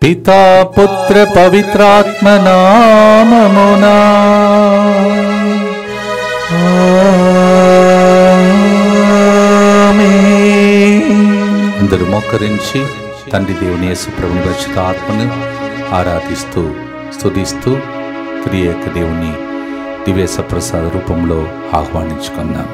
పితా పుత్ర పవిత్రాత్మ నామమునా అందరూ మోకరించి తండ్రి దేవుని యేసు ప్రభుని పరిశుద్ధ ఆత్మను ఆరాధిస్తూ స్తుతిస్తూ త్రియేక దేవుని దివ్య ప్రసాద రూపంలో ఆహ్వానించుకున్నాం.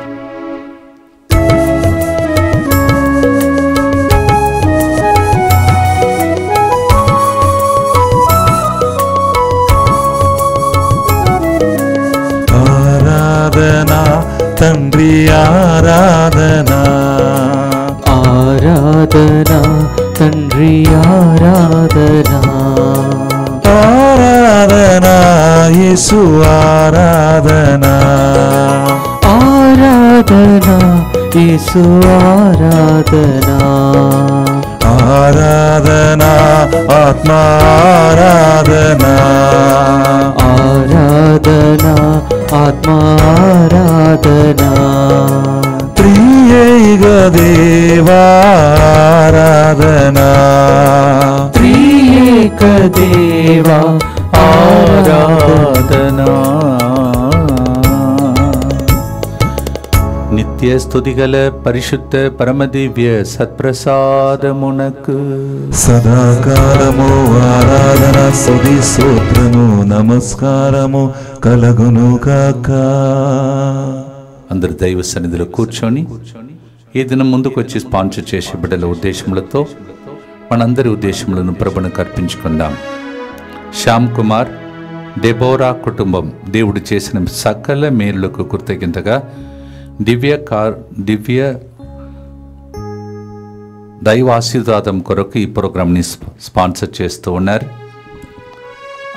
ఆరాధనా తండ్రి ఆరాధనా, ఆరాధనా తండ్రి ఆరాధనా, ఆరాధనా యేసు ఆరాధనా, ఆరాధనా యేసు ఆరాధనా, ఆరాధనా ఆత్మ ఆరాధనా, ఆరాధనా ఆత్మ ఆరాధనా, త్రియేక దేవా ఆరాధనా, త్రియేక దేవా ఆరాధనా. నిత్య స్తుతిగల పరిశుద్ధ పరమదివ్య సత్ప్రసాదమునకు సదాకాలము ఆరాధన స్తుతి స్తోత్రము నమస్కారము కలగును కాక. అందరు దైవ సన్నిధిలో కూర్చొని ఈ దినం ముందుకు వచ్చి స్పాన్సర్ చేసే బిడ్డల ఉద్దేశములతో మనందరి ఉద్దేశములను ప్రభువుకు అర్పించుకుందాం. శ్యామ్ కుమార్, డెబోరా కుటుంబం దేవుడు చేసిన సకల మేలులకు కృతజ్ఞతగా దివ్య దైవ ఆశీర్వాదం కొరకు ఈ ప్రోగ్రాంని స్పాన్సర్ చేస్తూ ఉన్నారు.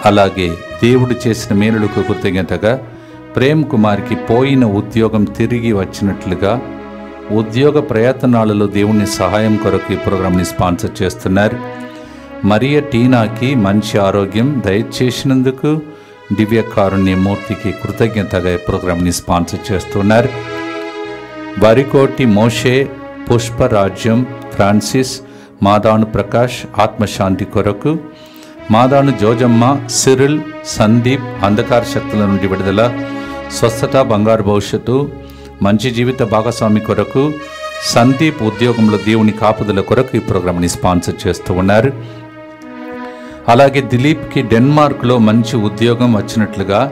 అలాగే దేవుడు చేసిన మేలులకు కృతజ్ఞతగా ప్రేమ్ కుమార్కి పోయిన ఉద్యోగం తిరిగి వచ్చినట్లుగా ఉద్యోగ ప్రయత్నాలలో దేవుని సహాయం కొరకు ఈ ప్రోగ్రాంని స్పాన్సర్ చేస్తున్నారు. మరియ టీనాకి మంచి ఆరోగ్యం దయచేసినందుకు దివ్య కారుణ్యమూర్తికి కృతజ్ఞతగా ఈ ప్రోగ్రాంని స్పాన్సర్ చేస్తున్నారు. వరికోటి మోషే, పుష్పరాజ్యం, ఫ్రాన్సిస్, మాదాను ప్రకాష్ ఆత్మశాంతి కొరకు, మాదాను జోజమ్మ, సిరిల్, సందీప్ అంధకార శక్తుల నుండి విడుదల, స్వస్థత, బంగారు భవిష్యత్తు, మంచి జీవిత భాగస్వామి కొరకు, సందీప్ ఉద్యోగంలో దేవుని కాపుదల కొరకు ఈ ప్రోగ్రాంని స్పాన్సర్ చేస్తూ ఉన్నారు. అలాగే దిలీప్కి డెన్మార్క్లో మంచి ఉద్యోగం వచ్చినట్లుగా,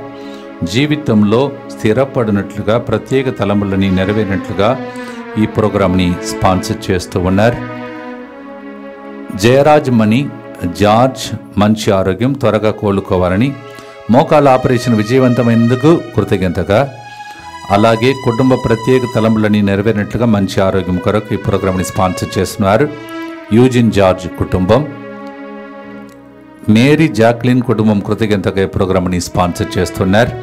జీవితంలో స్థిరపడినట్లుగా, ప్రత్యేక తలంపులని నెరవేరినట్లుగా ఈ ప్రోగ్రాంని స్పాన్సర్ చేస్తూ ఉన్నారు. జయరాజ్ మణి, జార్జ్ మంచి ఆరోగ్యం త్వరగా కోలుకోవాలని, మోకాళ్ళ ఆపరేషన్ విజయవంతమైనందుకు కృతజ్ఞతగా, అలాగే కుటుంబ ప్రత్యేక తలంపులని నెరవేరినట్లుగా మంచి ఆరోగ్యం కొరకు ఈ ప్రోగ్రాంని స్పాన్సర్ చేస్తున్నారు. యూజిన్ జార్జ్ కుటుంబం, మేరీ జాక్లిన్ కుటుంబం కృతజ్ఞతగా ఈ ప్రోగ్రాంని స్పాన్సర్ చేస్తున్నారు.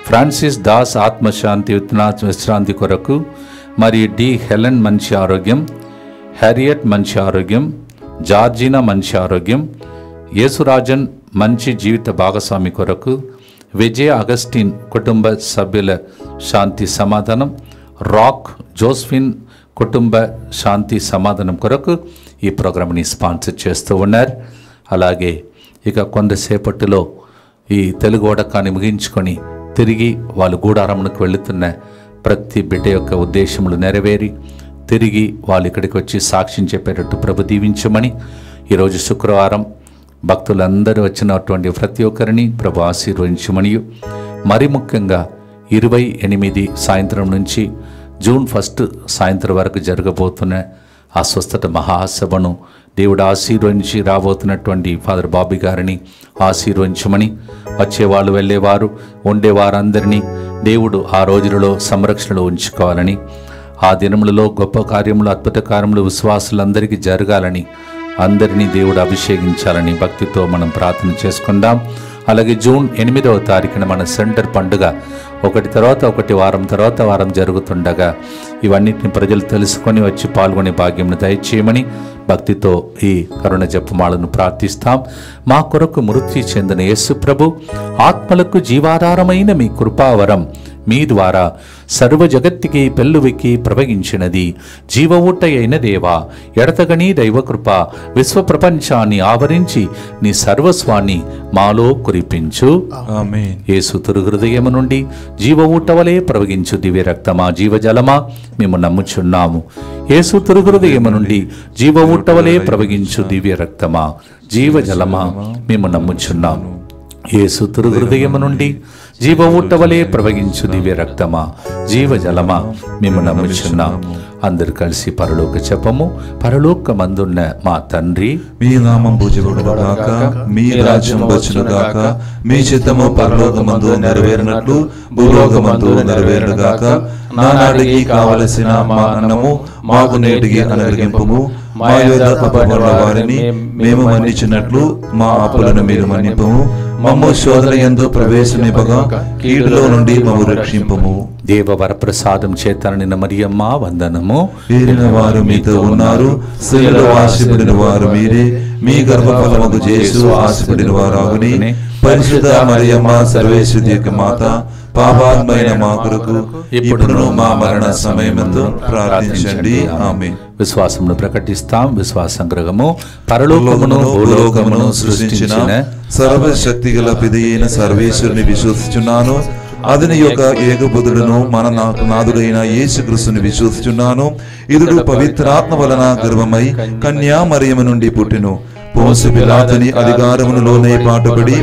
ఫ్రాన్సిస్ దాస్ ఆత్మశాంతి విశ్రాంతి కొరకు, మరియు డి హెలెన్ మంచి ఆరోగ్యం, హ్యారియట్ మంచి ఆరోగ్యం, జార్జినా మంచి ఆరోగ్యం, యేసురాజన్ మంచి జీవిత భాగస్వామి కొరకు, విజయ అగస్టిన్ కుటుంబ సభ్యుల శాంతి సమాధానం, రాక్ జోస్ఫిన్ కుటుంబ శాంతి సమాధానం కొరకు ఈ ప్రోగ్రాంని స్పాన్సర్ చేస్తూ ఉన్నారు. అలాగే ఇక కొంతసేపటిలో ఈ తెలుగు ఓడకాన్ని ముగించుకొని తిరిగి వాళ్ళు గూడారమునకు వెళుతున్న ప్రతి బిడ్డ యొక్క ఉద్దేశములు నెరవేరి తిరిగి వాళ్ళు ఇక్కడికి వచ్చి సాక్ష్యం చెప్పేటట్టు ప్రభు దీవించమని, ఈరోజు శుక్రవారం భక్తులందరూ వచ్చినటువంటి ప్రతి ఒక్కరిని ప్రభు ఆశీర్వదించమని, మరి ముఖ్యంగా 28 సాయంత్రం నుంచి జూన్ 1 సాయంత్రం వరకు జరగబోతున్న ఆ స్వస్థత మహాసభను దేవుడు ఆశీర్వదించి రాబోతున్నటువంటి ఫాదర్ బాబీ గారిని ఆశీర్వదించమని, వచ్చేవాళ్ళు వెళ్ళేవారు ఉండేవారందరినీ దేవుడు ఆ రోజులలో సంరక్షణలో ఉంచుకోవాలని, ఆ దినములలో గొప్ప కార్యములు అద్భుత కార్యములు విశ్వాసులందరికీ జరగాలని, అందరినీ దేవుడు అభిషేకించాలని భక్తితో మనం ప్రార్థన చేసుకుందాం. అలాగే జూన్ 8వ తారీఖున మన సెంటర్ పండుగ ఒకటి తర్వాత ఒకటి వారం తర్వాత వారం జరుగుతుండగా ఇవన్నిటిని ప్రజలు తెలుసుకొని వచ్చి పాల్గొనే భాగ్యంను దయచేయమని భక్తితో ఈ కరుణ జపమాలను ప్రార్థిస్తాం. మా కొరకు మృత్యు చెందిన యేసు ప్రభు ఆత్మలకు జీవాధారమైన మీ కృపావరం మీ ద్వారా సర్వ జగత్తికి పెళ్ళువెక్కి ప్రవహించినది జీవ ఊట అయిన దేవా, ఎడతగని దైవకృప విశ్వ ప్రపంచాన్ని ఆవరించి నీ సర్వస్వాన్ని మాలో కురిపించు. ఆమేన్. యేసు తిరు హృదయము నుండి జీవ ఊట వలె ప్రవహించు దివ్య రక్తమా, జీవజలమా, మేము నమ్ముచున్నాము. యేసు తిరు హృదయము నుండి జీవ ఊట వలె ప్రవహించు దివ్య రక్తమా, జీవజలమా, మేము నమ్ముచున్నాము. యేసు తిరు హృదయము నుండి జీవ ఊట వలె ప్రవహించు దివ్య రక్తమా, జీవజలమా, మేము నమ్ముచున్నాము. అందరు కలిసి పరలోక చెప్పము. పరలోకమందున్న మా తండ్రి, మీ నామం పూజింపబడుగాక, మీ రాజ్యం వచ్చునుగాక, మీ చిత్తము పరలోకమందు నెరవేరినట్లు భూలోకమందు నెరవేరునుగాక. నానాటికి కావలసిన మా అన్నము మాకు నేటికి అనుగ్రహింపుము. మా యొద్ద అప్పుల వారిని మేము మన్నించినట్లు మా అప్పులను మీరు మన్నింపుము. మమ్ము శోధన యందు ప్రవేశనివ్వగా కీడులో నుండి మమ్ము రక్షింపుము. దేవ వరప్రసాదం చేతననిన మరియమ్మ వందనము. ఏలిన వారు మీతో ఉన్నారు, స్త్రీలలో ఆశపడిన వారు మీరే, మీ గర్భఫలముకు యేసు ఆశపడిన వారు ఆగుని. పరిశుద్ధ మరియమ్మ సర్వేశ్వరి యొక్క మాత, పాపాత్మైన మా కొరకు ఇప్పుడును మా మరణ సమయమందు ప్రార్థించండి. ఆమేన్. విశ్వాసమును ప్రకటిస్తాం. విశ్వాస సంగ్రహము. పరలోకమును భూలోకమును సృష్టించిన సర్వశక్తి గల పిదైన సర్వేశ్వరుని విశ్వసిస్తున్నాను. అతని యొక్క ఏకపుత్రుడును మన నాథుడైన యేసుక్రీస్తుని విశ్వసిస్తున్నాను. ఇతడు పవిత్రాత్మ వలన గర్భమై కన్యా మరియమ్మ నుండి పుట్టెను. పోన్సు పిలాతుని అధికారమును లోనే పాటుపడి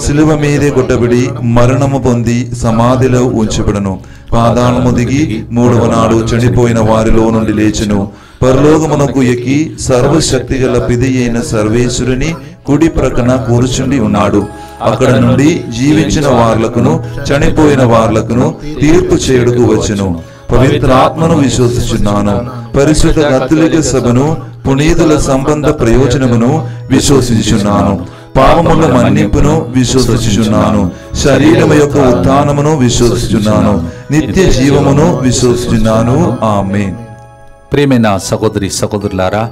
శిలువ మీదే కొట్టబడి మరణము పొంది సమాధిలో ఉంచబడను. పాదాళము దిగి మూడవ నాడు చనిపోయిన వారిలో నుండి లేచెను. పరలోకమునకు ఎక్కి సర్వశక్తి గల పిది అయిన సర్వేశ్వరుని కుడి ప్రక్కన కూర్చుండి ఉన్నాడు. అక్కడ నుండి జీవించిన వార్లకును చనిపోయిన వార్లకును తీర్పు చేయుటకు వచ్చెను. పవిత్రాత్మను విశ్వసిస్తున్నాను. పరిశుద్ధ కథోలిక సభను, పునీతుల సంబంధ ప్రయోజనమును విశ్వసించున్నాను. పాపముల మన్నింపును విశ్వసించున్నాను. శరీరము యొక్క ఉత్థానమును విశ్వసించున్నాను. నిత్య జీవమును విశ్వసించున్నాను. ఆమేన్. ప్రియమైన సహోదరి సహోదరులారా,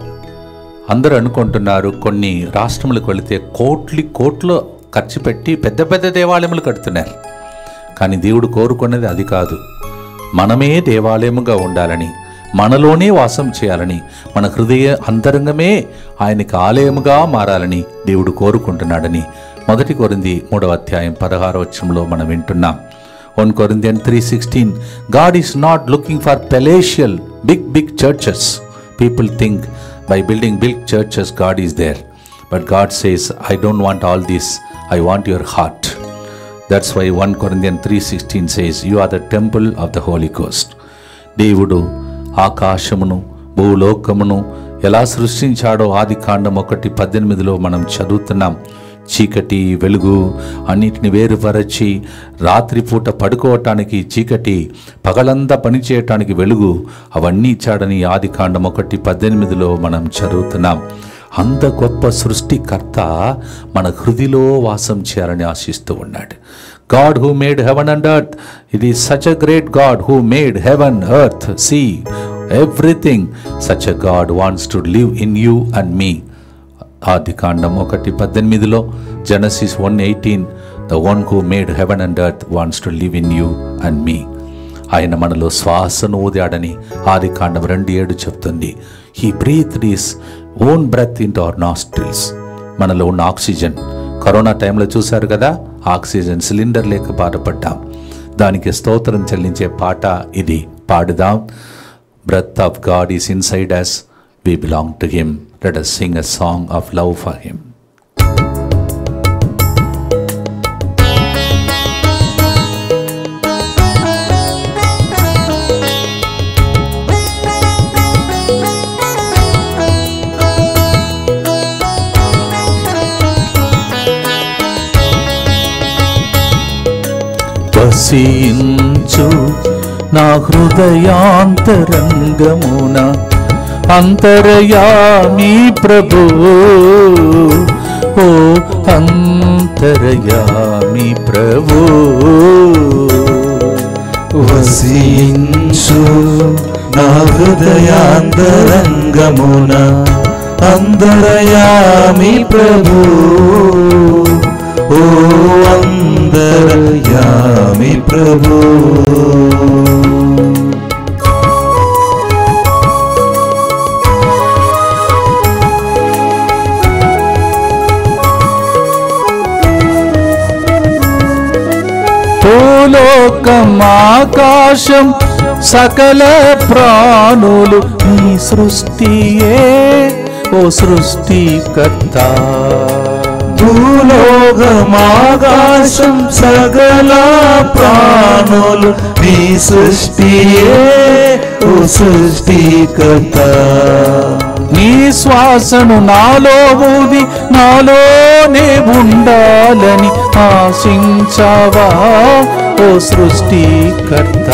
అందరూ అనుకుంటున్నారు కొన్ని రాష్ట్రములకు వెళితే కోట్లు ఖర్చు పెట్టి పెద్ద పెద్ద దేవాలయములు కడుతున్నారు. కానీ దేవుడు కోరుకున్నది అది కాదు. మనమే దేవాలయముగా ఉండాలని, మనలోనే వాసం చేయాలని, మన హృదయ అంతరంగమే ఆయనకి ఆలయముగా మారాలని దేవుడు కోరుకుంటున్నాడని 1 కొరింథీ 3వ అధ్యాయం 16వ వచనంలో మనం వింటున్నాం. 1 Corinthians 3:16 God is not looking for palatial big churches. People think by building big churches God is there. But God says, I don't want all this. I want your heart. That's why 1 Corinthians 3:16 says, you are the temple of the Holy Ghost. దేవుడు ఆకాశమును భూలోకమును ఎలా సృష్టించాడో ఆదికాండం 1:18లో మనం చదువుతున్నాం. చీకటి వెలుగు అన్నిటిని వేరుపరచి రాత్రిపూట పడుకోవటానికి చీకటి, పగలంతా పనిచేయటానికి వెలుగు, అవన్నీ ఇచ్చాడని ఆదికాండం 1:18లో మనం చదువుతున్నాం. అంత గొప్ప సృష్టికర్త మన హృదిలో వాసం చేయాలని ఆశిస్తూ ఉన్నాడు. God who made heaven and earth, it is such a great God who made heaven, earth, sea, everything. Such a God wants to live in you and me. Adikandam 1:18లో, Genesis 1:18, the one who made heaven and earth wants to live in you and me. ఆయన మనలో శ్వాసను ఊదాడని ఆదికాండం 2:7 చెప్తుంది. He breathed his own breath into our nostrils. మనలో ఉన్న oxygen, corona టైంలో చూశారు కదా, oxygen cylinder లేక బాధపడ్డాం. దానికి స్తోత్రం చెల్లించే పాట ఇది. పాడుదాం. Breath of God is inside us. We belong to Him. Let us sing a song of love for Him. వసించు నా హృదయాంతరంగమున అంతరయామి ప్రభు, ఓ అంతరయామి ప్రభు. వసించు నా హృదయాంతరంగమున అంతరయామి ప్రభు, ఓ అంతర్యామి ప్రభు. భూలోకం ఆకాశం సకల ప్రాణులు నీ సృష్టియే ఓ సృష్టికర్త. భూలోకమాకాశం సకల ప్రాణులు నీ సృష్టియే ఓ సృష్టికర్త. నీ శ్వాసను నాలో ఊది నాలోనే ఉండాలని ఆశించావా ఓ సృష్టికర్త.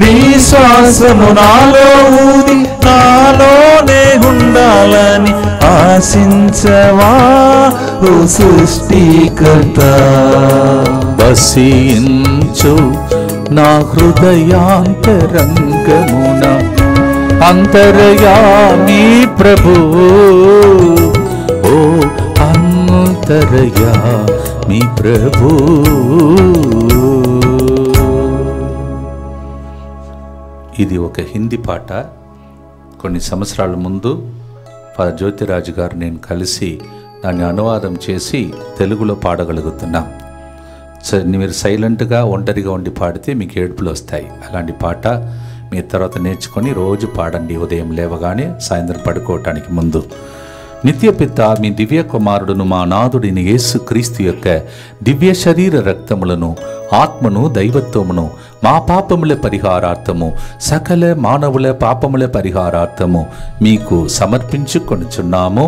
నీ శ్వాసను నాలో ఊది నాలోనే ఉండాలని ఆశించవా ఓ సృష్టికర్త. వసించు నా హృదయాంతరంగమున అంతర్యామి ప్రభు ఓ అంతర్యామి ప్రభు. ఇది ఒక హిందీ పాట. కొన్ని సంవత్సరాల ముందు ఫాదర్ జ్యోతిరాజు గారు నేను కలిసి దాన్ని అనువాదం చేసి తెలుగులో పాడగలుగుతున్నాం. మీరు సైలెంట్గా ఒంటరిగా ఉండి పాడితే మీకు ఏడుపులు వస్తాయి. అలాంటి పాట మీరు తర్వాత నేర్చుకొని రోజు పాడండి, ఉదయం లేవగానే సాయంత్రం పడుకోవటానికి ముందు. నిత్యపిత మీ దివ్య కుమారుడును మా నాథుడిని యేసు క్రీస్తు యొక్క దివ్య శరీర రక్తములను ఆత్మను దైవత్వమును మా పాపముల పరిహారార్థము సకల మానవుల పాపముల పరిహారార్థము మీకు సమర్పించుకొనుచున్నాము.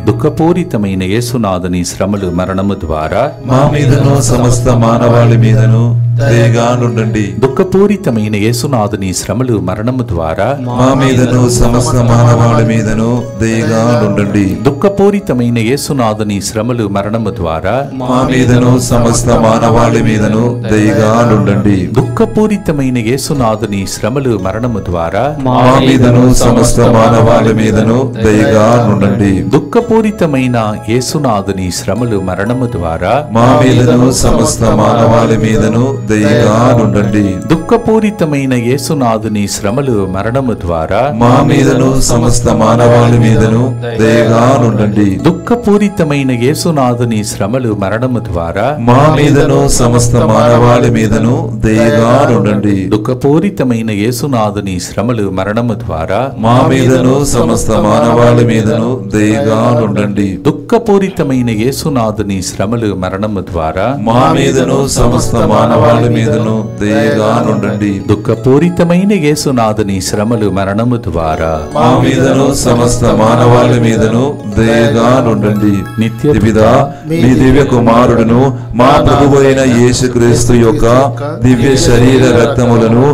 దుఃఖపూరితమైన యేసునాథుని శ్రమలు మరణము ద్వారా మా మీదను సమస్త మానవాళి మీదను దయగా నుండండి. దుఃఖపూరితమైన యేసునాథుని శ్రమలు మరణము ద్వారా మా మీదను సమస్త మానవాళి మీదను దయగా నుండండి. దుఃఖపూరితమైన యేసునాథుని శ్రమలు మరణము ద్వారా మా మీదను సమస్త మానవాళి మీదను దయగా నుండండి. దుఃఖపూరితమైన యేసునాథుని శ్రమలు మరణము ద్వారా మా మీదను సమస్త మానవాళి మీదను దయగా నుండండి. దుఃఖపూరితమైన యేసునాథుని శ్రమలు మరణము ద్వారా మా మీదను సమస్త మానవాళి మీదను దయగా నుండండి. దుఃఖపూరితమైన యేసునాథుని శ్రమలు మరణము ద్వారా మా మీదను సమస్త మానవాళి మీదను దయగా నుండండి. దుఃఖపూరితమైన యేసునాథుని శ్రమలు మరణము ద్వారా మా మీదను సమస్త మానవాళి మీదను దయగా నుండండి. దుఃఖపూరితమైన యేసునాథుని శ్రమలు మరణము ద్వారా మా మీదను సమస్త మానవాళి మీదను దయగా నుండండి. దుఃఖపూరితమైన యేసునాథుని శ్రమలు మరణము ద్వారా మా మీదను సమస్త మానవాళి మీదను దయగా నుండండి. దుఃఖపూరితమైన యేసునాథుని శ్రమలు మరణము ద్వారా మా మీదను సమస్త మానవాళి మీదను దయగా నుండండి. నిత్య పితా మీ దివ్య కుమారుడును మా ప్రభువైన యేసుక్రీస్తు యొక్క దివ్య శరీర రక్తములను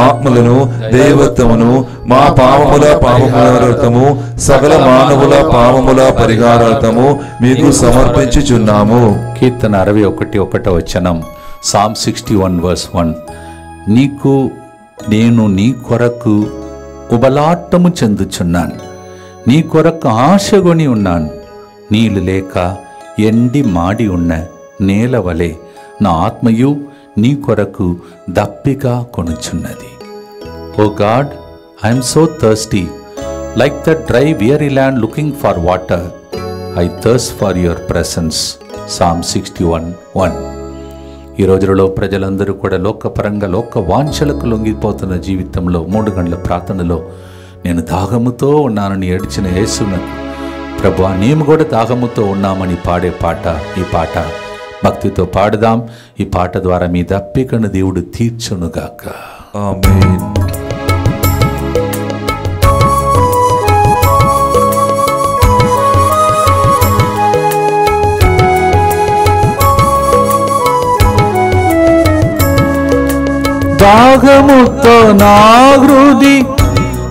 ఆత్మలను దైవత్వమును మా పాపముల పాపములర్థము సకల మానవుల పాపముల పరిహారార్థము మీకు సమర్పించుచున్నాము. కీర్తన 61:1 సామ్ 61:1. నీకు నేను నీ కొరకు ఉబలాటము చెందుచున్నాను, నీ కొరకు ఆశగొని ఉన్నాను. నీళ్ళు లేక ఎండి మాడి ఉన్న నేల వలె నా ఆత్మయు నీ కొరకు దప్పిగా కొనుచున్నది. Oh God, I'm so thirsty like the dry weary land looking for water. I thirst for your presence. Psalm 61:1. ఈ రోజులలో ప్రజలందరూ కూడా లోకపరంగా లోక వాంఛలకు లొంగిపోతున్న జీవితంలో 3 గంటల ప్రార్థనలో నేను దాహముతో ఉన్నానని ఏడ్చిన యేసునకు ప్రభువా మేము కూడా దాహముతో ఉన్నామని పాడే పాట ఈ పాట. భక్తితో పాడదాం. ఈ పాట ద్వారా మీ దప్పికను దేవుడు తీర్చునుగాక. ఆమేన్. దాహముతో నా హృది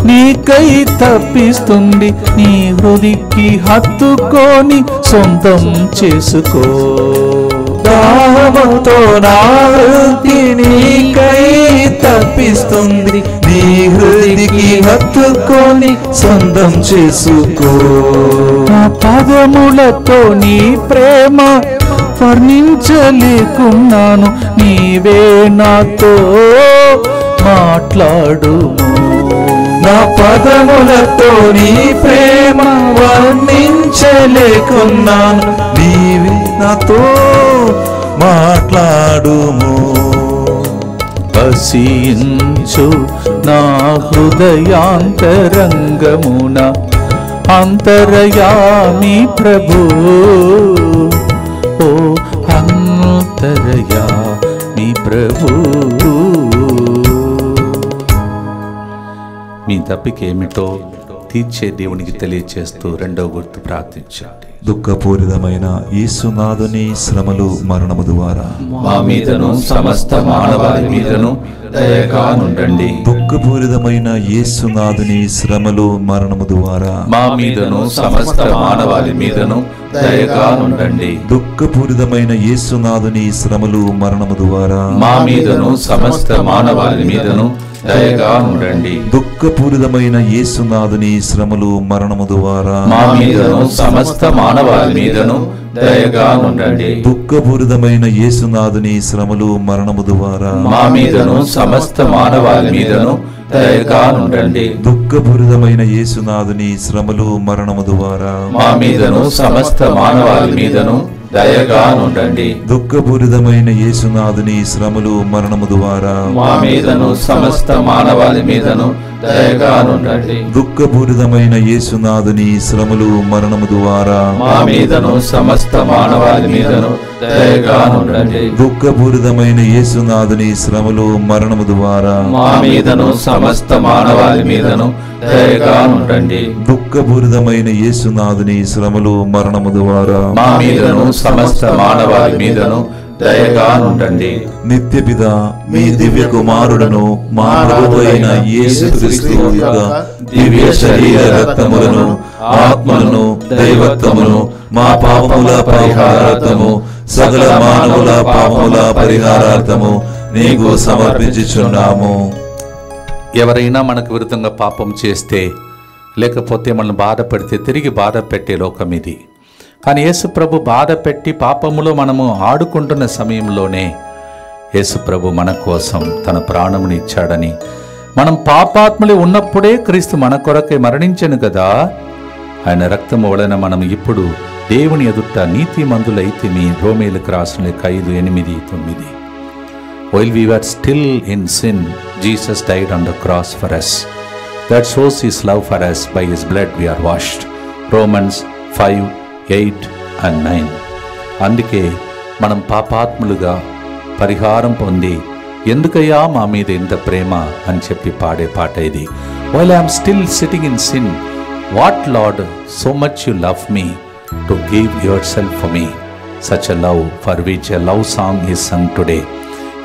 నీకై తప్పిస్తుంది, నీ హృదికి హత్తుకొని సొంతం చేసుకో. దాహముతో నా హృది నీకై తప్పిస్తుంది, నీ హృదికి హత్తుకొని సొంతం చేసుకో. నా పదములతో నీ ప్రేమ వర్ణించలేకున్నాను, నీవే నాతో మాట్లాడుము. నా పదములతో నీ ప్రేమ వర్ణించలేకున్నాను, నీవే నాతో మాట్లాడుము. వసించు నా హృదయాంతరంగమున అంతరయామి ప్రభు, ఓ అంతరయామి ప్రభు. మీ తప్పికేమిటో తీర్చే దేవునికి తెలియచేస్తూ రెండవ గుర్తు ప్రార్థించండి. దుఃఖపూరితమైన యేసునాథుని శ్రమలు మరణము ద్వారా మా మీదను సమస్త మానవాళి మీదను దయగా నుండండి. దుఃఖపూరితమైన యేసునాథుని శ్రమలు మరణము ద్వారా మా మీదను సమస్త మానవాళి మీదను దయగా నుండండి. దుఃఖపూరితమైన యేసునాథుని శ్రమలు మరణము ద్వారా మా మీదను సమస్త మానవాళి మీదను దయగా నుండండి. దుఃఖపూరితమైన యేసునాథుని శ్రమలు మరణము ద్వారా మా మీదను సమస్త మానవాళి మీదను దయగా నుండండి. దుఃఖపూరితమైన యేసునాథుని శ్రమలు మరణము ద్వారా మా మీదను సమస్త మానవాళి మీదను దయగా నుండండి. దుఃఖపూరితమైన యేసునాథుని శ్రమలు మరణము ద్వారా మా మీదను సమస్త మానవాళి మీదను దయగా నుండండి. దుఃఖపూరితమైన యేసునాథుని శ్రమలు మరణము ద్వారా మా మీదను సమస్త మానవాళి మీదను దయగా నుండండి. దుఃఖపూరితమైన యేసునాథుని శ్రమలు మరణము ద్వారా మా మీదను సమస్త మానవాళి మీదను దయగా నుండండి. దుఃఖపూరితమైన యేసునాథుని శ్రమలు మరణము ద్వారా మా మీదను సమస్త మానవాళి మీదను దయగా నుండండి. దుఃఖపూరితమైన యేసునాథుని శ్రమలు మరణము ద్వారా మా మీదను సమస్త మానవాళి మీదను దయగా నుండండి. నిత్య పిత మీ దివ్య కుమారుడను మా ప్రభువు అయిన యేసుక్రీస్తు యొక్క దివ్య శరీర రక్తములను ఆత్మలను దైవత్వమును మా పాపముల పరిహారార్థము సకల మానవుల పాపముల పరిహారార్థము నీకు సమర్పించుచున్నాము. ఎవరైనా మనకు విరుద్ధంగా పాపం చేస్తే లేకపోతే మనల్ని బాధ పెడితే తిరిగి బాధ పెట్టే లోకం ఇది. కానీ యేసుప్రభు బాధ పెట్టి పాపములో మనము ఆడుకుంటున్న సమయంలోనే యేసుప్రభు మన కోసం తన ప్రాణముని ఇచ్చాడని, మనం పాపాత్ములు ఉన్నప్పుడే క్రీస్తు మన కొరకే మరణించెను కదా, ఆయన రక్తము వలన మనం ఇప్పుడు దేవుని ఎదుట నీతిమంతులైతిమి. రోమేలకు రాసిన 5:8-9. While we were still in sin, Jesus died on the cross for us. That shows his love for us. By his blood we are washed. Romans 5:8-9. అందుకే మనం పాపాత్ములుగా పరిహారం పొంది ఎందుకయ్యా మా మీద ఇంత ప్రేమ అని చెప్పి పాడే పాట ఇది. While I am still sitting in sin, what Lord, so much you love me to give yourself for me. Such a love for which a love song is sung today.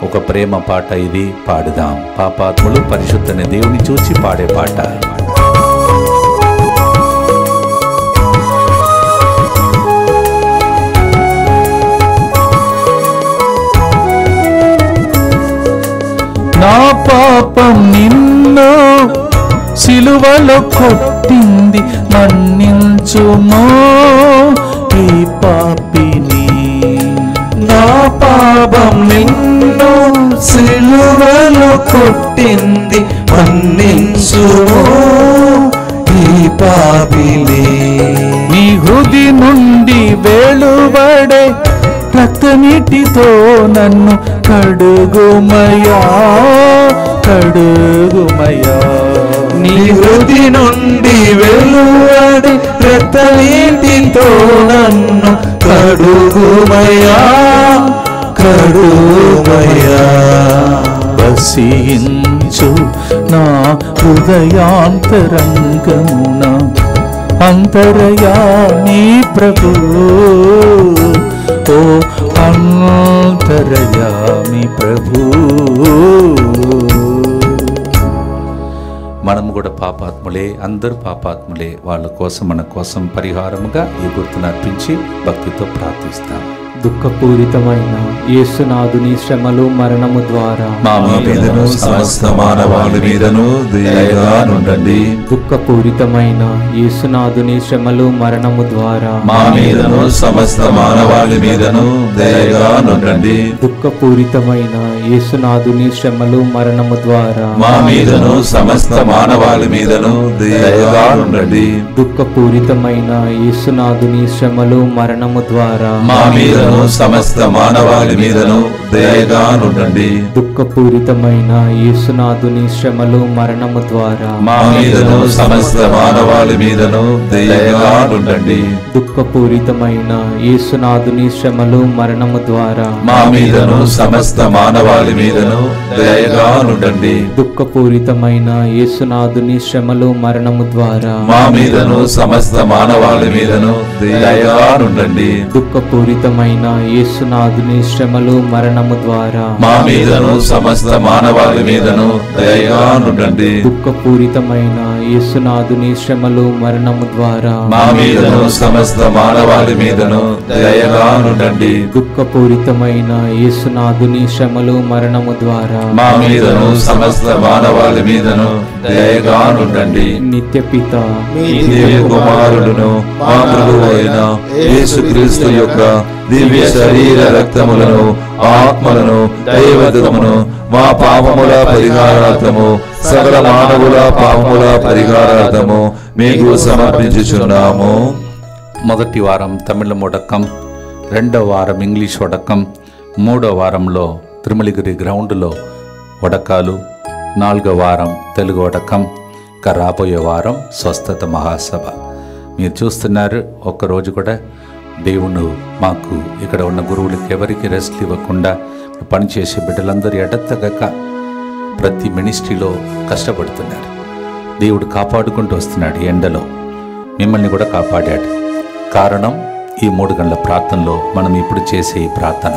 ఒక ప్రేమ పాట ఇది, పాడుదాం. పాపాత్ములు పరిశుద్ధని దేవుని చూచి పాడే పాట. నా పాపం నిన్ను సిలువలో కొట్టింది, మన్నించుమో ఈ పాపిని. నా పాపం నిన్ను సిలువలో కొట్టింది, మన్నించుము ఈ పాపిని. నీ హృది నుండి వెలువడే రక్తనీటితో నన్ను కడుగుమయా, కడుగుమయా. నీ హృది నుండి వెలువడే రక్తనీటితో నన్ను కడుగుమయా, కడుగుమయా. వసించు నా హృదయాంతరంగమున అంతరయామి ప్రభు, ఓ అంతరయామి ప్రభు. మనము కూడా పాపాత్ములే, అందరూ పాపాత్ములే. వాళ్ళ కోసం మన కోసం పరిహారముగా ఈ గుర్తును అర్పించి భక్తితో ప్రార్థిస్తాం. దుఃఖపూరితమైన యేసునాథుని శ్రమలు మరణము ద్వారా మా మీదను సమస్త మానవాళి మీదను దయగా నుండండి. దుఃఖపూరితమైన యేసునాథుని శ్రమలు మరణము ద్వారా మా మీదను సమస్త మానవాళి మీదను దయగా నుండండి. దుఃఖపూరితమైన యేసునాథుని శ్రమలు మరణము ద్వారా మా మీదను సమస్త మానవాళి మీదను దయగా ఉండండి. దుఃఖపూరితమైన యేసునాథుని శ్రమలు మరణము ద్వారా మా మీదను సమస్త మానవాళి మీదను దయగా ఉండండి. దుఃఖపూరితమైన యేసునాథుని శ్రమలు మరణము ద్వారా మా మీదను సమస్త మానవాళి మీదను దయగా ఉండండి. దుఃఖపూరితమైన యేసునాథుని శ్రమలు మరణము ద్వారా మా మీదను సమస్త మానవాళి మీదను దయగా ఉండండి. దుఃఖపూరితమైన యేసునాథుని శ్రమలు మరణము ద్వారా మా మీదను సమస్త మానవాళి మీదను దయగా ఉండండి. దుఃఖపూరితమైన యేసునాథుని శ్రమలు మరణము ద్వారా మా మీదను సమస్త మానవాళి మీదను దయగా ఉండండి. దుఃఖపూరితమైన యేసునాథుని శ్రమలు మరణము ద్వారా మా మీదను సమస్త మానవాళి మీదను దయగా ఉండండి. దుఃఖపూరితమైన యేసునాథుని శ్రమలు మరణము ద్వారా మా మీదను సమస్త మానవాళి మీదను దయగా ఉండండి. నిత్య పిత మీ దివ్య కుమారుడును మా ప్రభువు అయిన యేసుక్రీస్తు యొక్క దివ్య శరీర రక్తములను ఆత్మలను దైవత్వమును మా పాపముల పరిహారార్థము సకల మానవుల పాపముల పరిహారార్థము మీకు సమర్పించుచున్నాము. మొదటి వారం తమిళ ఒడకం, రెండవ వారం ఇంగ్లీష్ ఒడకం, మూడో వారంలో తిరుమలగిరి గ్రౌండ్లో ఒడకాలు, నాలుగో వారం తెలుగు ఒడకం, ఇంకా రాబోయే వారం స్వస్థత మహాసభ. మీరు చూస్తున్నారు, ఒక్కరోజు కూడా దేవుడు మాకు ఇక్కడ ఉన్న గురువులకి ఎవరికి రెస్ట్ ఇవ్వకుండా పనిచేసే బిడ్డలందరూ ఎడతెగక ప్రతి మినిస్ట్రీలో కష్టపడుతున్నారు. దేవుడు కాపాడుకుంటూ వస్తున్నాడు. ఎండలో మిమ్మల్ని కూడా కాపాడాడు. కారణం ఈ 3 గంటల ప్రార్థనలో మనం ఇప్పుడు చేసే ఈ ప్రార్థన,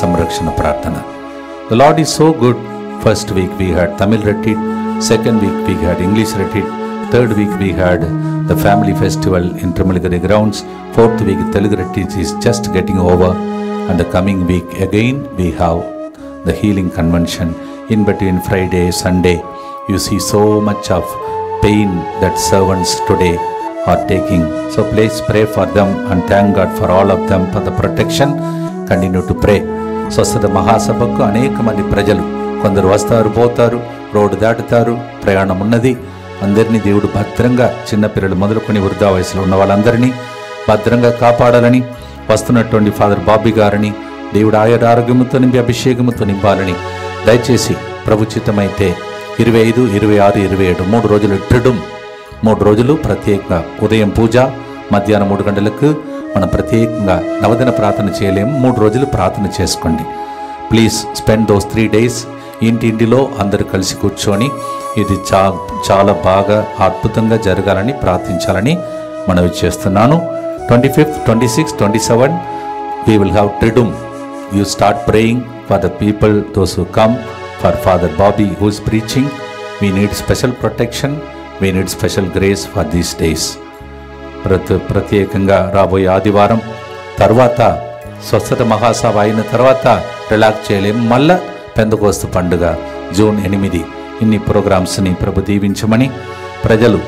సంరక్షణ ప్రార్థన. The lord is so good. First week we had Tamil retreat, second week we had English retreat, third week we had the family festival in Tirumalagiri grounds, fourth week Telugu retreat is just getting over, and the coming week again we have the healing convention. In between Friday, Sunday, you see so much of pain that servants today are taking. So please pray for them and thank God for all of them for the protection. Continue to pray. స్వస్థత మహాసభకు అనేక మంది ప్రజలు కొందరు వస్తారు, పోతారు, road దాటుతారు, ప్రయాణం ఉన్నది. అందరినీ దేవుడు భద్రంగా, చిన్నపిల్లలు మొదలుకొని వృద్ధా వయసులో ఉన్న వాళ్ళందరినీ భద్రంగా కాపాడాలని, వస్తున్నటువంటి ఫాదర్ బాబీ గారిని దేవుడు ఆరోగ్యముతో నింపి అభిషేకముతో నింపాలని దయచేసి ప్రభుచితమైతే 25, 26, 27 3 రోజులు ట్రిడుమ్, 3 రోజులు ప్రత్యేకంగా ఉదయం పూజ, మధ్యాహ్నం 3 గంటలకు మనం ప్రత్యేకంగా నవదిన ప్రార్థన చేయలేము. 3 రోజులు ప్రార్థన చేసుకోండి. Please spend those 3 days. ఇంటింటిలో అందరూ కలిసి కూర్చొని ఇది చాలా బాగా అద్భుతంగా జరగాలని ప్రార్థించాలని మనవి చేస్తున్నాను. 25th, 26th, 27 we will have Triduum. You start praying for the people, those who come, for Father Bobby who is preaching. We need special protection, we need special grace for these days. ప్రత్యేకంగా రాబోయే ఆదివారం తర్వాత స్వస్థత మహాసభ అయిన తర్వాత relax చేయలేము. మళ్ళా పెందకోస్తు పండుగ జూన్ 8. ఇన్ని ప్రోగ్రామ్స్ని ప్రభు దీవించమని, ప్రజలు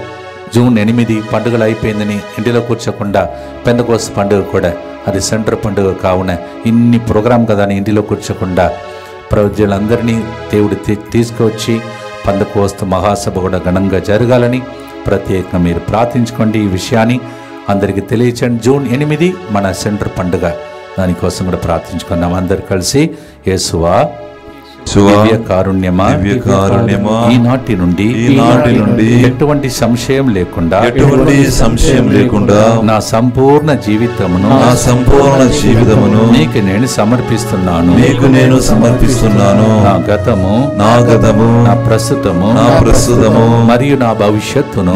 జూన్ 8 పండుగలు అయిపోయిందని ఇంటిలో కూర్చోకుండా పెందకోస్తు పండుగ కూడా అది సెంటర్ పండుగ కావున ఇన్ని ప్రోగ్రాం కదా అని ఇంటిలో కూర్చోకుండా ప్రజలందరినీ దేవుడు తీసుకువచ్చి పెందకోస్తు మహాసభ కూడా ఘనంగా జరగాలని ప్రత్యేకంగా మీరు ప్రార్థించుకోండి. ఈ విషయాన్ని అందరికీ తెలియచండి. జూన్ 8 మన సెంటర్ పండుగ, దానికోసం కూడా ప్రార్థించుకున్నాం. అందరు కలిసి యేసువా దివ్య కారుణ్యమా ఈనాటి నుండి ఎటువంటి సంశయం లేకుండా నా సంపూర్ణ జీవితమును నీకు నేను సమర్పిస్తున్నాను. నా గతము నా ప్రస్తుతము మరియు నా భవిష్యత్తును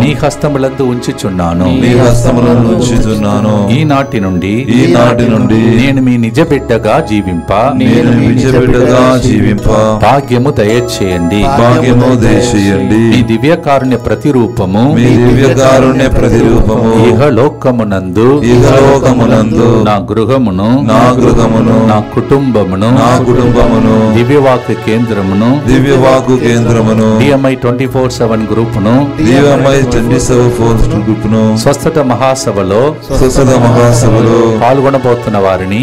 నీ హస్తములందు ఉంచుచున్నాను. ఈనాటి నుండి నేను మీ నిజ బిడ్డగా జీవింప నిజ బిడ్డగా జీవింప భాగ్యము దయచేయండి. భాగ్యము దయచేయండి. మీ దివ్యకారుణ్య ప్రతిరూపము మీ దివ్యకారుణ్య ప్రతిరూపము ఇహలోకమునందు నా గృహమును నా కుటుంబమును దివ్యవాక్య కేంద్రమును DMI 24/7 గ్రూపును స్వస్థత మహాసభలో పాల్గొనబోతున్న వారిని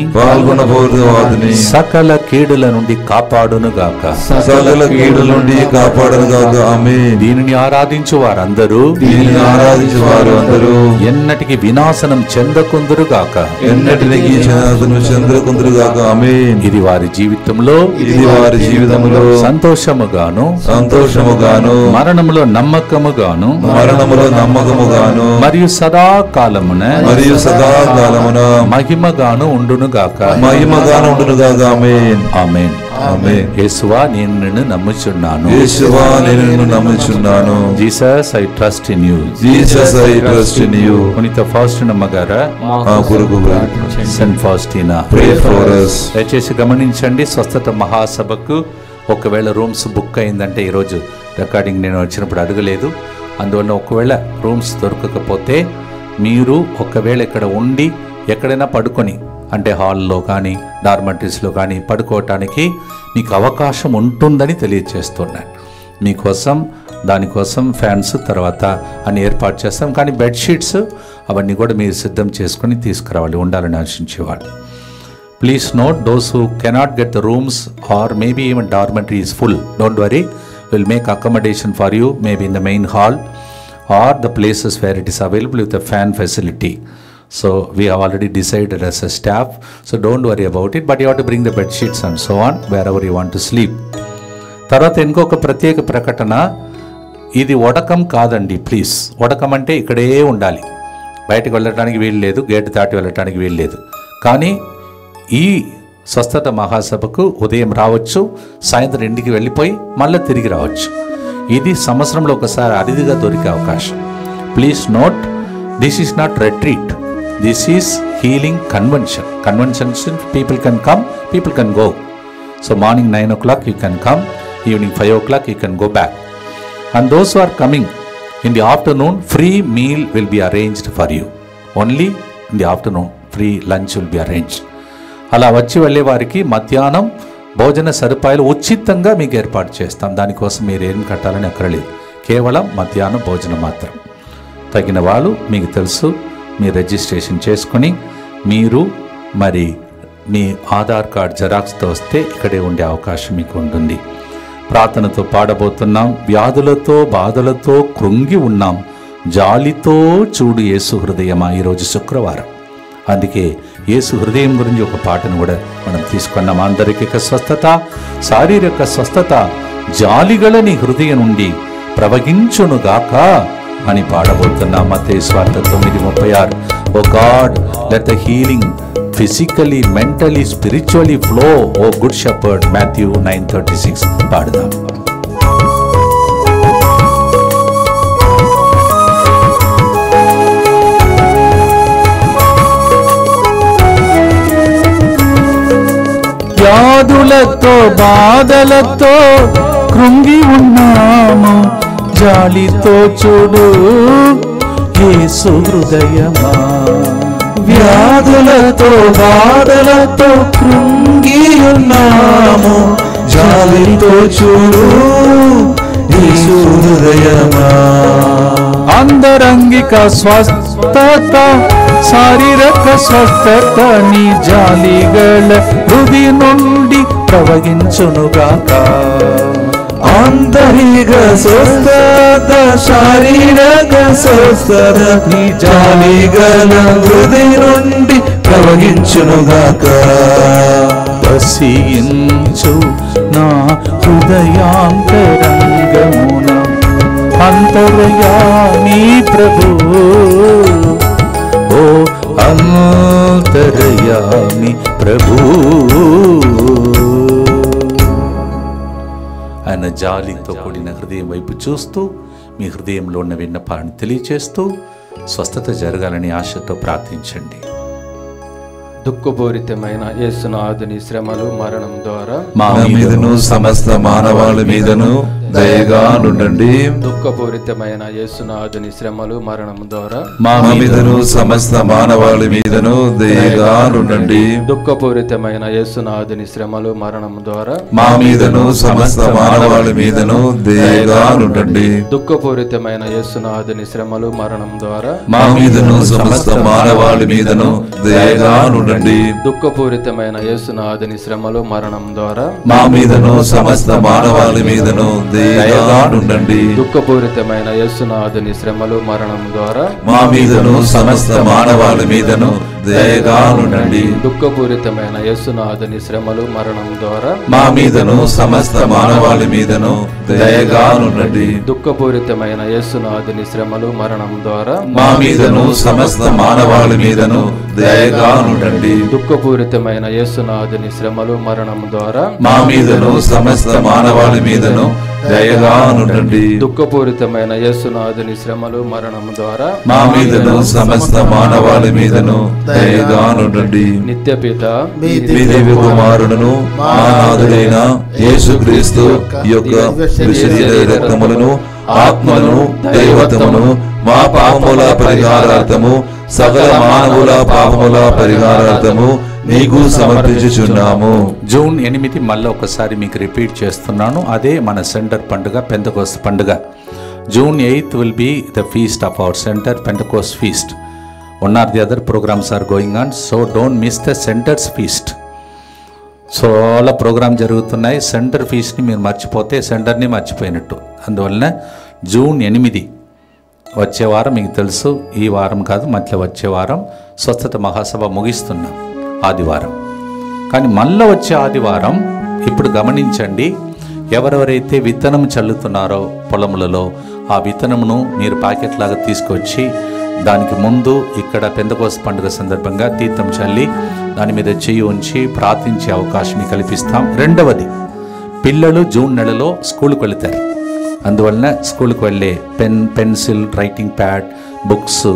సకల కీడుల నుండి కాపాడును గాక. ఆమేన్. దీనిని ఆరాధించు వారందరూ ఎన్నటికి వినాశనం చెందకుందురుగాక. ఆమేన్. ఇది వారి జీవితంలో సంతోషముగాను మరణములో నమ్మకముగాను మరియు సదాకాలమున మహిమగాను ఉండునుగాక. ఆమేన్. ఆమేన్. ఆమేన్. యేసువా నేను నిన్ను నమ్ముచున్నాను. Jesus I trust in you. పునీత ఫాస్టినమ్మ గారా, సెయింట్ ఫాస్టినా, దయచేసి గమనించండి. స్వస్థత మహాసభకు ఒకవేళ రూమ్స్ బుక్ అయిందంటే, ఈరోజు రికార్డింగ్ నేను వచ్చినప్పుడు అడగలేదు, అందువల్ల ఒకవేళ రూమ్స్ దొరకకపోతే మీరు ఒకవేళ ఇక్కడ ఉండి ఎక్కడైనా పడుకొని, అంటే హాల్లో కానీ డార్మటరీస్లో కానీ పడుకోవటానికి మీకు అవకాశం ఉంటుందని తెలియజేస్తున్నాను. మీకోసం దానికోసం ఫ్యాన్స్ తర్వాత అని ఏర్పాటు చేస్తాం. కానీ బెడ్షీట్స్ అవన్నీ కూడా మీరు సిద్ధం చేసుకొని తీసుకురావాలి, ఉండాలని ఆశించేవాళ్ళు. Please note, those who cannot get the rooms or maybe even dormitory is full, don't worry, we'll make accommodation for you, maybe in the main hall or the places where it is available with the fan facility. So we have already decided as a staff, so don't worry about it, but you have to bring the bed sheets and so on wherever you want to sleep. తర్వాత ఇంకొక ప్రత్యేక ప్రకటన, ఇది వడకం కాదండి please. వడకం అంటే ఇక్కడే ఉండాలి, బయటకు వెళ్ళటానికి వీలు లేదు, గేటు దాటి వెళ్ళటానికి వీలు లేదు. కానీ ఈ స్వస్థత మహాసభకు ఉదయం రావచ్చు, సాయంత్రం ఇంటికి వెళ్ళిపోయి మళ్ళీ తిరిగి రావచ్చు. ఇది సంవత్సరంలో ఒకసారి అరిదిగా దొరికే అవకాశం. Please note, this is not retreat, this is healing convention. Conventions people can come, people can go. So morning 9 o'clock you can come, evening 5 o'clock you can go back. And those who are coming in the afternoon, free meal will be arranged for you. Only in the afternoon, free lunch will be arranged. అలా వచ్చి వెళ్ళే వారికి మధ్యాహ్నం భోజన సదుపాయాలు ఉచితంగా మీకు ఏర్పాటు చేస్తాం. దానికోసం మీరు ఏం కట్టాలని అక్కర్లేదు, కేవలం మధ్యాహ్నం భోజనం మాత్రం. తగిన వాళ్ళు మీకు తెలుసు, మీరు రిజిస్ట్రేషన్ చేసుకొని మీరు మరి మీ ఆధార్ కార్డ్ జెరాక్స్తో వస్తే ఇక్కడే ఉండే అవకాశం మీకు ఉంటుంది. ప్రార్థనతో పాడబోతున్నాం. వ్యాధులతో బాధలతో కృంగి ఉన్నాం, జాలితో చూడు యేసు హృదయమా. ఈరోజు శుక్రవారం, అందుకే యేసు హృదయం గురించి ఒక పాటను కూడా మనం తీసుకున్నాం. అందరికీ స్వస్థత, శారీరక స్వస్థత, జాలిగల నీ హృదయం నుండి ప్రవహించునుగాక అని పాడబోతున్నాం. మత్తయి సువార్త 9:36. Oh God, let the healing physically, mentally, spiritually flow, oh good shepherd. Matthew 9:36 పాడుదాం. వ్యాధులతో బాధలతో కృంగి ఉన్నాము, జాలితో చూడు యేసు హృదయమా. వ్యాధులతో బాధలతో కృంగి ఉన్నాము, జాలితో చూడు యేసు హృదయమా. అంతరంగిక స్వస్థత, శారీరక స్వస్థత, నీ జాలిగల హృదయ నుండి ప్రవహించునుగాక. ఆంతరిక స్వస్థత, శారీరక స్వస్థత, నీ జాలిగల హృదయ నుండి ప్రవహించునుగాక. వసించు నా హృదయాంతరంగమున అంతర్యామి ప్రభు, ఓ అంతర్యామి ప్రభు. ఆయన జాలితో కూడిన హృదయం వైపు చూస్తూ మీ హృదయంలో ఉన్న విన్నపాన్ని తెలియచేస్తూ స్వస్థత జరగాలని ఆశతో ప్రార్థించండి. దుఃఖపూరితమైన యేసునాథుని శ్రమలు మరణం ద్వారా మా మీదను సమస్త మానవాళి మీదను దయగా నుండండి. దుఃఖపూరితమైన యేసునాథుని శ్రమలు మరణం ద్వారా మా మీదను సమస్త మానవాళి మీదను దయగా నుండండి. దుఃఖపూరితమైన యేసునాథుని శ్రమలు మరణం ద్వారా మా మీదను సమస్త మానవాళి మీదను దయగా నుండండి. దుఃఖపూరితమైన యేసునాథుని శ్రమలు మరణం ద్వారా మా మీదను సమస్త మానవాళి మీదను దయగా నుండండి. దుఃఖపూరితమైన యేసునాథుని శ్రమలు మరణం ద్వారా మా మీదను సమస్త మానవాళి మీదను దయగా నుండండి. దుఃఖపూరితమైన యేసునాథుని శ్రమలు మరణం ద్వారా మా మీదను సమస్త మానవాళి మీదను దయగా నుండండి. దుఃఖపూరితమైన యేసునాథుని శ్రమలు మరణం ద్వారా మా మీదను సమస్త మానవాళి మీదను దయగా నుండండి. దుఃఖపూరితమైన యేసునాథుని శ్రమలు మరణం ద్వారా మా మీదను సమస్త మానవాళి మీదను దయగా నుండండి. దుఃఖపూరితమైన యేసునాథుని శ్రమలు మరణం ద్వారా మా మీదను సమస్త మానవాళి మీదను దయగా నుండండి. దుఃఖపూరితమైన యేసునాథుని శ్రమలు మరణం ద్వారా మా మీదను సమస్త మానవాళి మీదను దయగా నుండండి. నిత్యపిత మీ దివ్య కుమారుడును మా నాథుడైన యేసుక్రీస్తు యొక్క శరీర రక్తములను ఆత్మను దైవత్వమును మా పాపముల పరిహారార్థము సకల మానవుల పాపముల పరిహారార్థము నీకు సమర్పించుచున్నాము. జూన్ 8 మళ్ళీ ఒకసారి మీకు రిపీట్ చేస్తున్నాను. అదే మన సెంటర్ పండుగ, పెంతెకోస్తు పండుగ. June 8th will be the feast of our center, Pentecost feast. One or the other programs are going on, so don't miss the center's feast. So అలా ప్రోగ్రామ్ జరుగుతున్నాయి. సెంటర్ ఫీస్ని మీరు మర్చిపోతే సెంటర్ని మర్చిపోయినట్టు. అందువలన June 8 వచ్చే వారం మీకు తెలుసు, ఈ వారం కాదు, మధ్య వచ్చే వారం స్వస్థత మహాసభ ముగిస్తున్నాం ఆదివారం. కానీ మళ్ళీ వచ్చే ఆదివారం ఇప్పుడు గమనించండి, ఎవరెవరైతే విత్తనం చల్లుతున్నారో పొలములలో ఆ విత్తనమును మీరు ప్యాకెట్ లాగా తీసుకొచ్చి దానికి ముందు ఇక్కడ పెంతెకోస్తు పండుగ సందర్భంగా తీర్థం చల్లి దాని మీద చెయ్యి ఉంచి ప్రార్థించే అవకాశం కల్పిస్తాం. రెండవది, పిల్లలు జూన్ నెలలో స్కూల్కి వెళతారు. అందువలన స్కూల్కి వెళ్ళే పెన్సిల్, రైటింగ్ ప్యాడ్, బుక్స్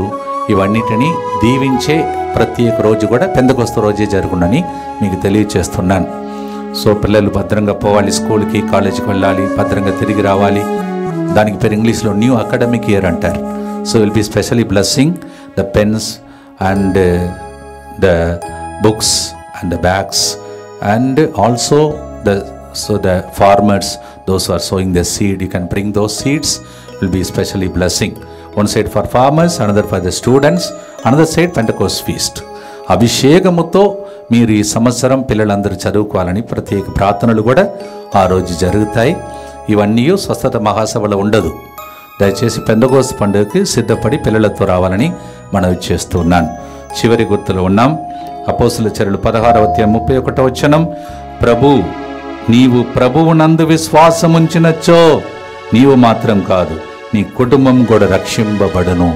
ఇవన్నిటిని దీవించే ప్రత్యేక రోజు కూడా పెంతెకోస్తు రోజే జరుగునని మీకు తెలియచేస్తున్నాను. సో పిల్లలు భద్రంగా పోవాలి, స్కూల్కి కాలేజీకి వెళ్ళాలి, భద్రంగా తిరిగి రావాలి. దానికి పేరు ఇంగ్లీష్లో న్యూ అకాడమిక్ ఇయర్ అంటారు. So will be especially blessing the pens and the books and the bags and also the farmers, those who are sowing the seed, you can bring those seeds, will be specially blessing. One side for farmers, another for the students, another side Pentecost feast. అభిషేకముతో మీరు ఈ సంవత్సరం పిల్లలందరూ చదువుకోవాలని ప్రత్యేక ప్రార్థనలు కూడా ఆ రోజు జరుగుతాయి. ఇవన్నీ స్వస్థత మహాసభలో ఉండదు. దయచేసి పెంతెకోస్తు పండుగకి సిద్ధపడి పిల్లలతో రావాలని మనవి చేస్తున్నాను. చివరి గుర్తులు ఉన్నాం. అపోస్తుల చర్యలు 16:31 ప్రభు, నీవు ప్రభువునందు విశ్వాసముంచినచ్చో నీవు మాత్రం కాదు, నీ కుటుంబం కూడా రక్షింపబడును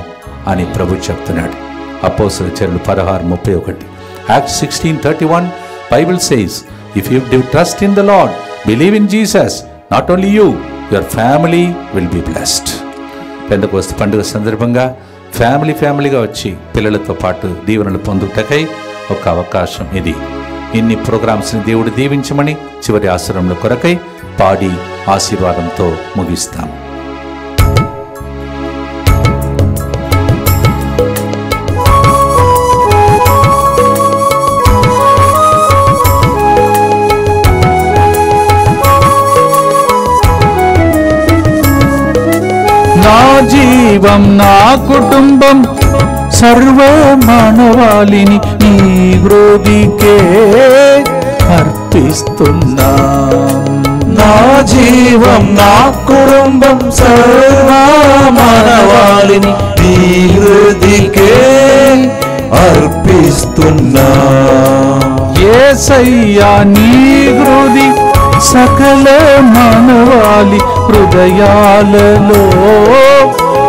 అని ప్రభు చెప్తున్నాడు. అపోస్తుల చర్యలు 16:31. Acts 16:31 Bible says, if you do trust in the Lord, believe in Jesus, not only you, your family will be blessed. Pentecost పండుగ సందర్భంగా ఫ్యామిలీగా వచ్చి పిల్లలతో పాటు దీవెనలు పొందుటకై ఒక అవకాశం ఇది. ఇన్ని ప్రోగ్రామ్స్ని దేవుడు దీవించమని చివరి ఆశ్రమంలో కొరకై పాడి ఆశీర్వాదంతో ముగిస్తాం. నా జీవం, నా కుటుంబం, సర్వ మానవాళిని నీ హృదికే అర్పిస్తున్నా. నా జీవం, నా కుటుంబం, సర్వ మానవాళిని నీ హృదికే అర్పిస్తున్నా. యేసయ్యా నీ హృది సకల మానవాళి హృదయాలలో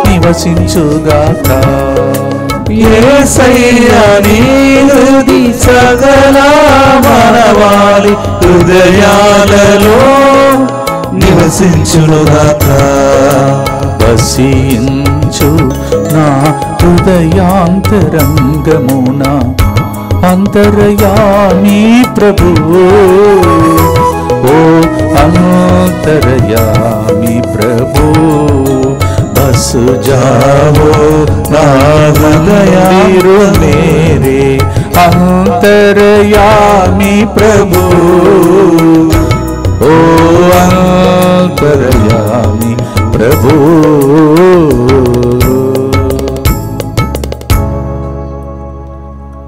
నివసించుగాక. యేసయ్యా నీ హృది సకల మానవాళి హృదయాలలో నివసించుగాక. వసించు నా హృదయాంతరంగమున అంతర్యామి ప్రభు ఓ అంతర్యామి ప్రభు बस जाओ ना हृदय मेरे अंतर्यामी प्रभु ओ अंतर्यामी प्रभु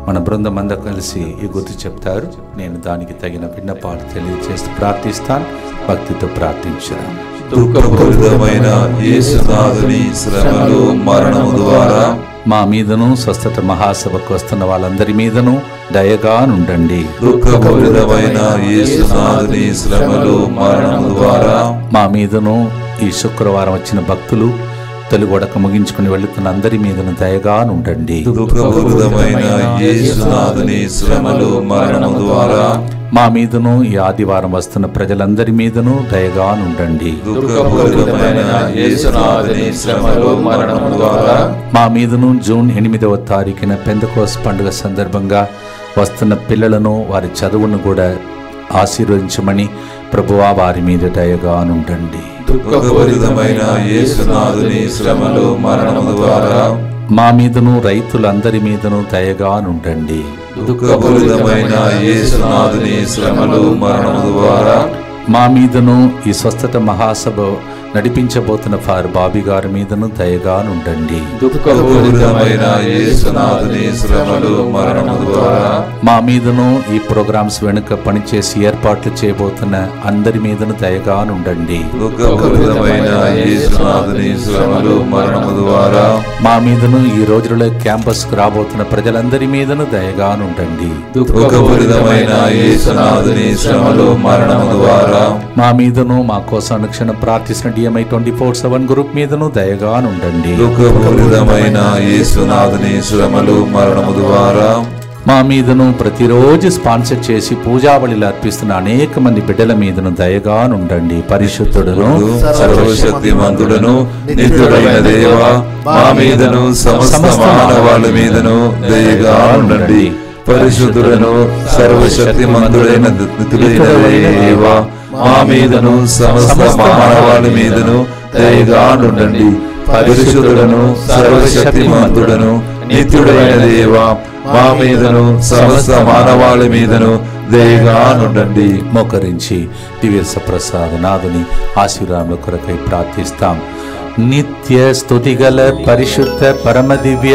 మన బృందం అంతా కలిసి ఈ గుర్తు చెప్తారు. నేను దానికి తగిన విన్నపాలు తెలియజేస్తూ ప్రార్థిస్తాను. భక్తితో ప్రార్థించాను. దుఃఖపూరితమైన యేసునాథుని శ్రమలు మరణము ద్వారా మా మీదను స్వస్థత మహాసభకు వస్తున్న వాళ్ళందరి మీదను దయగా నుండండి. దుఃఖపూరితమైన యేసునాథుని శ్రమలు మరణము ద్వారా మా మీదను ఈ శుక్రవారం వచ్చిన భక్తులు తెలుగు వడక ముగించుకుని వెళుతున్న అందరి మీదను దయగా నుండండి. దుఃఖపూరితమైన యేసునాథుని శ్రమలు మరణము ద్వారా మా మీదను ఈ ఆదివారం వస్తున్న ప్రజలందరి మీదను దయగా నుండండి. దుఃఖపూరితమైన యేసునాథుని శ్రమలు మరణము ద్వారా మా మీదను జూన్ 8వ తారీఖున పెంతెకోస్తు పండుగ సందర్భంగా వస్తున్న పిల్లలను వారి చదువును కూడా ఆశీర్వదించమని ప్రభువా వారి మీద దయగా నుండండి. దుఃఖపూరితమైన యేసునాథుని శ్రమలు మరణము ద్వారా మా మీదను రైతులందరి మీదను దయగా నుండండి. దుఃఖపూరితమైన యేసునాథుని శ్రమలు మరణము ద్వారా మా మీదను ఈ స్వస్థత మహాసభ నడిపించబోతున్న ఫార్ బాబీ గారి మీదను దయగా నుండండి. దుఃఖపూరితమైన యేసునాథుని శ్రమలు మరణము ద్వారా మా మీదను ఈ ప్రోగ్రామ్స్ వెనుక పనిచేసి ఏర్పాట్లు చేయబోతున్న అందరి మీదను దయగా నుండండి. దుఃఖపూరితమైన యేసునాథుని శ్రమలు మరణము ద్వారా మా మీదను ఈ రోజులలో క్యాంపస్ కు రాబోతున్న ప్రజలందరి మీదను దయగా నుండండి. దుఃఖపూరితమైన యేసునాథుని శ్రమలు మరణము ద్వారా మా మీదను మా కోసం అనుక్షణం ప్రార్థిస్తున్న DMI 24/7 గ్రూప్ మీదను దయగా నుండండి. దుఃఖపూరితమైన యేసునాథుని శ్రమలు మరణము ద్వారా మా మీదను ప్రతిరోజు స్పాన్సర్ చేసి పూజాబలిలు అర్పిస్తున్న అనేక మంది బిడ్డల మీదను దయగా నుండండి. పరిశుద్ధుడును సర్వశక్తిమంతుడును నిత్యుడైన దేవా మా మీదను సమస్త మానవాళి మీదను దయగా ఉండండి. పరిశుద్ధుడను సర్వశక్తిమంతుడైన నిత్యుడైన దేవా మా మీదను సమస్త మానవాళి మీదను దయగా ఉండండి. పరిశుద్ధుడను సర్వశక్తిమంతుడను నిత్యుడైన దేవా మా మీదను సమస్త మానవాళి మీదను దయగా ఉండండి. మోకరించి దివ్య ప్రసాద నాదుని ఆశీర్వాదముల కొరకై ప్రార్థిస్తాం. నిత్య స్తుతిగల పరిశుద్ధ పరమ దివ్య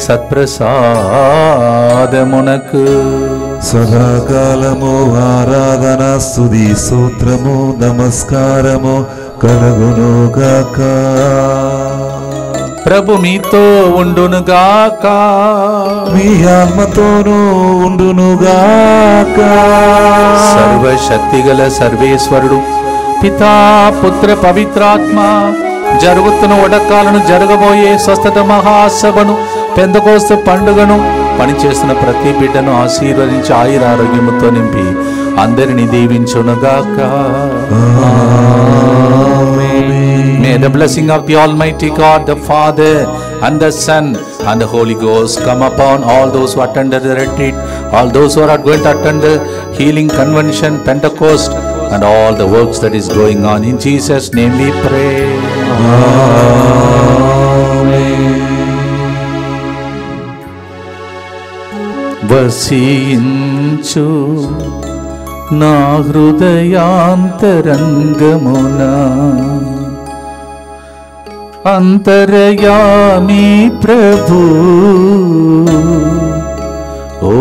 సత్ప్రసాదమునకు సదాకాలము ఆరాధన స్తుతి స్తోత్రము నమస్కారము కలుగునుగాక. ప్రభు మీతో ఉండునుగాక, మీ ఆత్మతోనూ ఉండునుగాక. సర్వశక్తిగల సర్వేశ్వరుడు పితా పుత్ర పవిత్రాత్మ జరుగుతున్న ఉడకాలను జరగబోయే స్వస్థత మహాసభను పెంతెకోస్తు పండుగను పనిచేస్తున్న ప్రతి బిడ్డను ఆశీర్వదించి ఆయురారోగ్యముతో నింపి అందరిని దీవించునుగాక. May the blessing of the Almighty God, the Father and the Son and the Holy Ghost come upon all those who attended the retreat, all those who are going to attend the healing convention, Pentecost, and all the works that is going on. In Jesus' name we pray. వసించు నా హృదయాంతరంగమున అంతర్యామి ప్రభు ఓ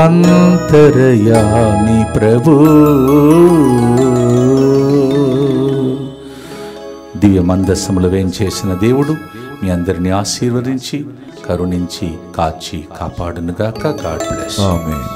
అంతర్యామి ప్రభు. దివ్య మందస్సములు వేంచేసిన దేవుడు మీ అందరిని ఆశీర్వదించి కరుణించి కాచి కాపాడునుగాక. God bless. ఆమేన్.